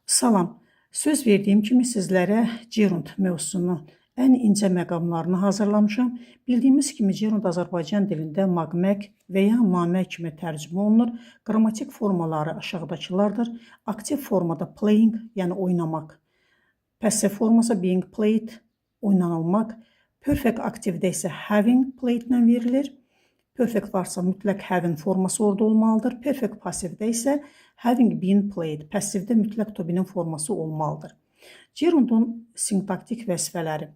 Salam. Söz verdiyim kimi sizlərə Gerund mövzusunun ən incə məqamlarını hazırlamışam. Bildiyimiz kimi Gerund Azərbaycan dilində maqmək və ya mamək kimi tərcümə olunur. Qrammatik formaları aşağıdakılardır. Aktiv formada playing, yəni oynamaq. Passiv forması being played, oynanılmaq. Perfect aktivdə isə having played ilə verilir. Perfect varsa mütləq having forması orada olmalıdır. Perfect passivdə isə having been played, passivdə mütləq to be'nin forması olmalıdır. Gerundun sintaktik vəzifələri.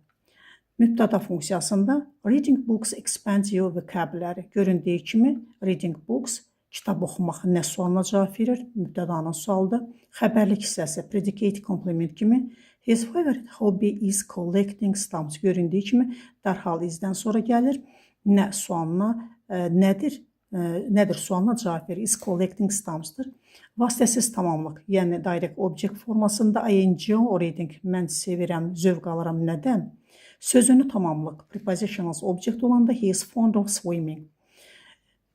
Mübtəda funksiyasında reading books expands your vocabulary. Göründüyü kimi reading books kitab oxumaq nə sualına cavab verir, mübtədanın sualıdır. Xəbərlik hissəsi predicate complement kimi his favorite hobby is collecting stamps. Göründüyü kimi dərhal izdən sonra gəlir. Nə sualına nədir sualına cavab verir. Is collecting stamps'dır. Vasitəsiz tamamlıq, yəni direct object formasında I enjoy reading, mən sevirəm, zövq alıram nədən? Sözünü tamamlıq, prepositional object olanda he is fond of swimming.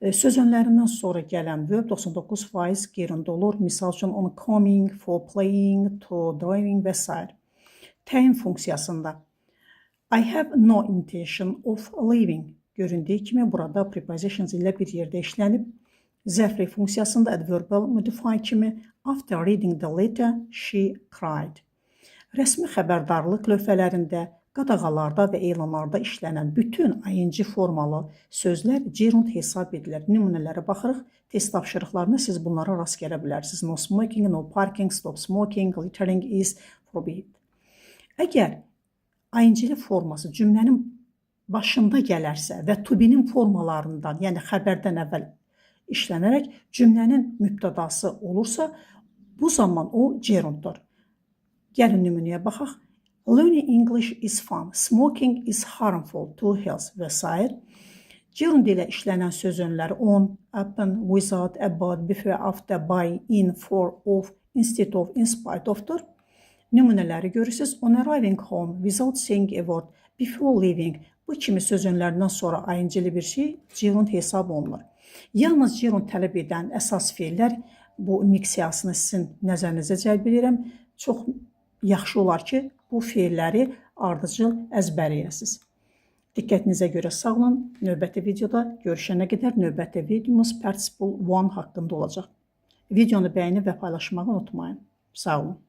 Sözünlərindən sonra gələn verb 99% gerund olur. Misal üçün on coming, for playing, to driving və s. Təyin funksiyasında I have no intention of leaving. Göründüyü kimi burada prepositions ilə bir yerdə işlənib. Zəfri funksiyasında adverbial modify kimi after reading the letter she cried. Rəsmi xəbərdarlıq lövhələrində, qadağalarda və elanlarda işlənən bütün ing formalı sözlər gerund hesab edilir. Nümunələrə baxırıq. Test tapşırıqlarında siz bunlara rast gələ bilərsiniz. No smoking, no parking, stop smoking, littering is forbidden. Əgər ing forması cümlənin başında gələrsə və to be'nin formalarından, yəni xəbərdən əvvəl işlənərək cümlənin mübtədası olursa, bu zaman o gerunddur. Gəlin nümunəyə baxaq. Learning English is fun, smoking is harmful to health və s. Gerund ilə işlənən söz önləri on, upon, without, about, before, after, by, in, for, of, instead of, in spite of'dur. Nümunələri görürsünüz. On arriving home, without saying a word, before leaving. Bu kimi söz önlərindən sonra ing-li bir şey gerund hesab olunur. Yalnız gerund tələb edən əsas feillər, bu miksiyasını sizin nəzərinizə cəlb edirəm. Çox yaxşı olar ki, bu feilləri ardıcıl əzbərləyəsiniz. Diqqətinizə görə sağ olun. Növbəti videoda görüşənə qədər növbəti videomuz Participle 1 haqqında olacaq. Videonu bəyənib və paylaşmağı unutmayın. Sağ olun.